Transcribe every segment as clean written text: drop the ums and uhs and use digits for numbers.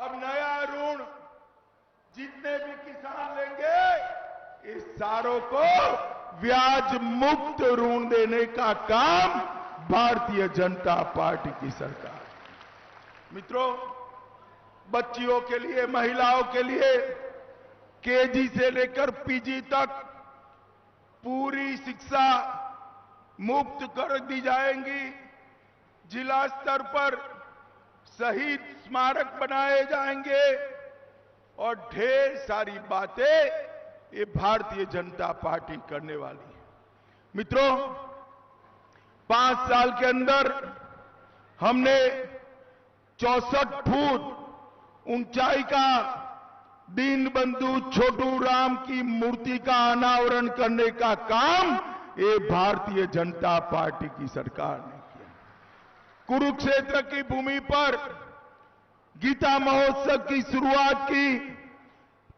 अब नया ऋण जितने भी किसान लेंगे इस सारों को ब्याज मुक्त ऋण देने का काम भारतीय जनता पार्टी की सरकार। मित्रों, बच्चियों के लिए, महिलाओं के लिए केजी से लेकर पीजी तक पूरी शिक्षा मुफ्त कर दी जाएंगी। जिला स्तर पर शहीद स्मारक बनाए जाएंगे और ढेर सारी बातें ये भारतीय जनता पार्टी करने वाली है। मित्रों, 5 साल के अंदर हमने 64 फुट ऊंचाई का दीनबंधु छोटू राम की मूर्ति का अनावरण करने का काम ये भारतीय जनता पार्टी की सरकार ने किया। कुरुक्षेत्र की भूमि पर गीता महोत्सव की शुरुआत की।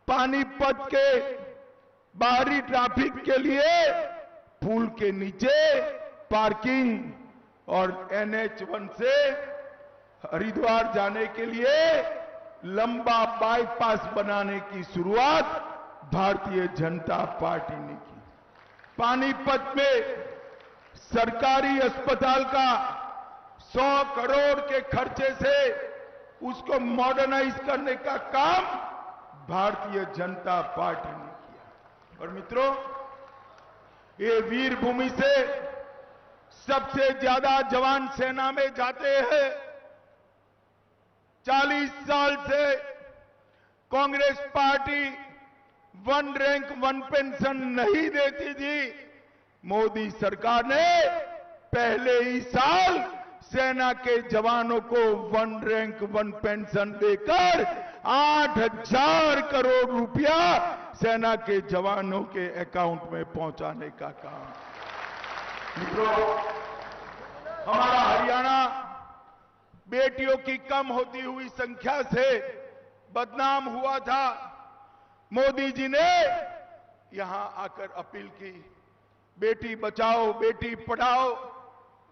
पानीपत के बाहरी ट्रैफिक के लिए पुल के नीचे पार्किंग और NH1 से हरिद्वार जाने के लिए लंबा बाईपास बनाने की शुरुआत भारतीय जनता पार्टी ने की। पानीपत में सरकारी अस्पताल का 100 करोड़ के खर्चे से उसको मॉडर्नाइज करने का काम भारतीय जनता पार्टी ने किया। और मित्रों, ये वीर भूमि से सबसे ज्यादा जवान सेना में जाते हैं। 40 साल से कांग्रेस पार्टी 1 रैंक 1 पेंशन नहीं देती थी। मोदी सरकार ने पहले ही साल सेना के जवानों को 1 रैंक 1 पेंशन देकर 8,000 करोड़ रुपया सेना के जवानों के अकाउंट में पहुंचाने का काम। मित्रों, हमारा हरियाणा बेटियों की कम होती हुई संख्या से बदनाम हुआ था। मोदी जी ने यहां आकर अपील की, बेटी बचाओ बेटी पढ़ाओ,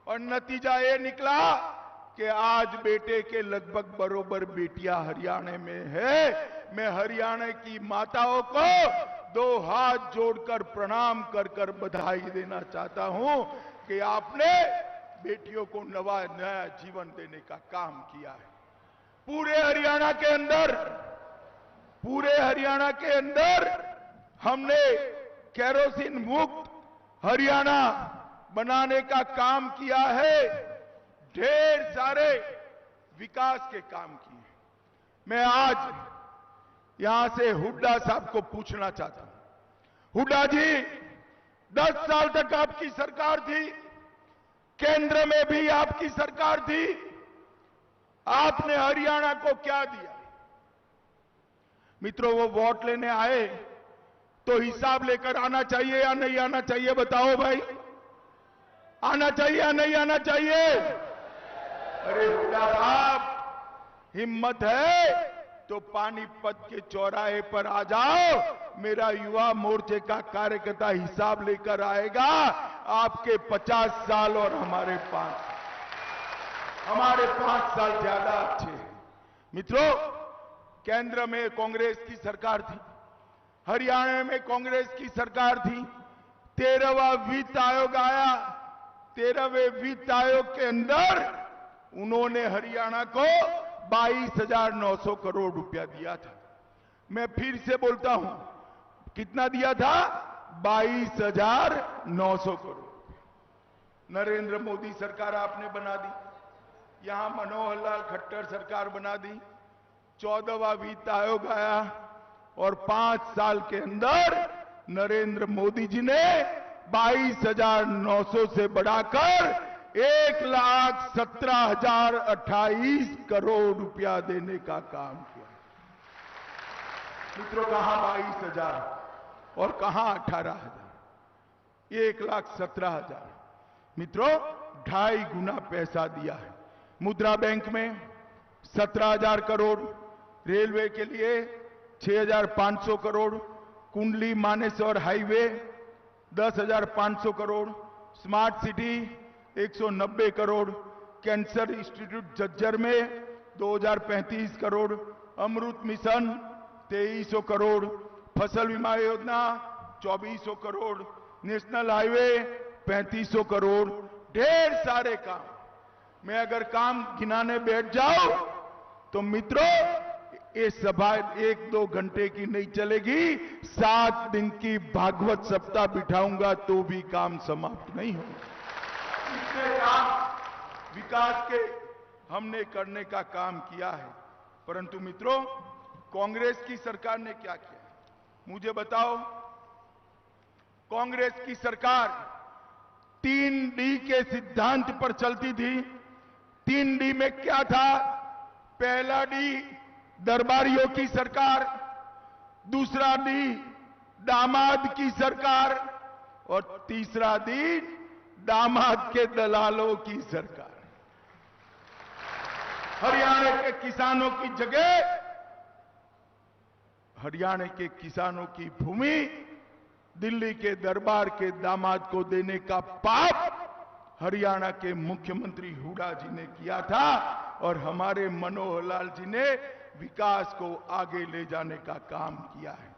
और नतीजा ये निकला कि आज बेटे के लगभग बरोबर बेटियां हरियाणा में है। मैं हरियाणा की माताओं को 2 हाथ जोड़कर प्रणाम कर कर बधाई देना चाहता हूं कि आपने बेटियों को नया जीवन देने का काम किया है। पूरे हरियाणा के अंदर हमने केरोसिन मुक्त हरियाणा बनाने का काम किया है। ढेर सारे विकास के काम किए। मैं आज यहां से हुड्डा साहब को पूछना चाहता हूं, हुड्डा जी, 10 साल तक आपकी सरकार थी, केंद्र में भी आपकी सरकार थी, आपने हरियाणा को क्या दिया? मित्रों, वो वोट लेने आए तो हिसाब लेकर आना चाहिए या नहीं आना चाहिए? बताओ भाई, आना चाहिए या नहीं आना चाहिए? अरे हुड्डा साहब, हिम्मत है तो पानीपत के चौराहे पर आ जाओ। मेरा युवा मोर्चे का कार्यकर्ता हिसाब लेकर आएगा। आपके 50 साल और हमारे 5 साल ज्यादा अच्छे हैं। मित्रों, केंद्र में कांग्रेस की सरकार थी, हरियाणा में कांग्रेस की सरकार थी। 13वां वित्त आयोग आया। 13वें वित्त आयोग के अंदर उन्होंने हरियाणा को 22,900 करोड़ रुपया दिया था। मैं फिर से बोलता हूं, कितना दिया था? 22,900 करोड़। नरेंद्र मोदी सरकार आपने बना दी, यहां मनोहर लाल खट्टर सरकार बना दी। 14वां वित्त आयोग आया और 5 साल के अंदर नरेंद्र मोदी जी ने 22,900 से बढ़ाकर 1,17,028 करोड़ रुपया देने का काम किया। मित्रों, कहां 22,000 और कहां 18,000? 1,17,000। मित्रों, 2.5 गुना पैसा दिया है। मुद्रा बैंक में 17,000 करोड़, रेलवे के लिए 6,500 crore, Kundli Manesar highway 10,500 crore, smart city 190 crore, cancer institute Jhajjar में 2,035 करोड़, अमृत मिशन 2300 करोड़, फसल बीमा योजना 2400 करोड़, नेशनल हाईवे 3500 करोड़, ढेर सारे काम। मैं अगर काम गिनाने बैठ जाऊं तो मित्रों ये सभा 1-2 घंटे की नहीं चलेगी, 7 दिन की भागवत सप्ताह बिठाऊंगा तो भी काम समाप्त नहीं होगा। इतने काम विकास के हमने करने का काम किया है। परंतु मित्रों, कांग्रेस की सरकार ने क्या किया मुझे बताओ। कांग्रेस की सरकार 3D के सिद्धांत पर चलती थी। 3D में क्या था? पहला डी दरबारियों की सरकार, दूसरा डी दामाद की सरकार और तीसरा डी दामाद के दलालों की सरकार। हरियाणा के किसानों की जगह हरियाणा के किसानों की भूमि दिल्ली के दरबार के दामाद को देने का पाप हरियाणा के मुख्यमंत्री हुड्डा जी ने किया था और हमारे मनोहर लाल जी ने विकास को आगे ले जाने का काम किया है।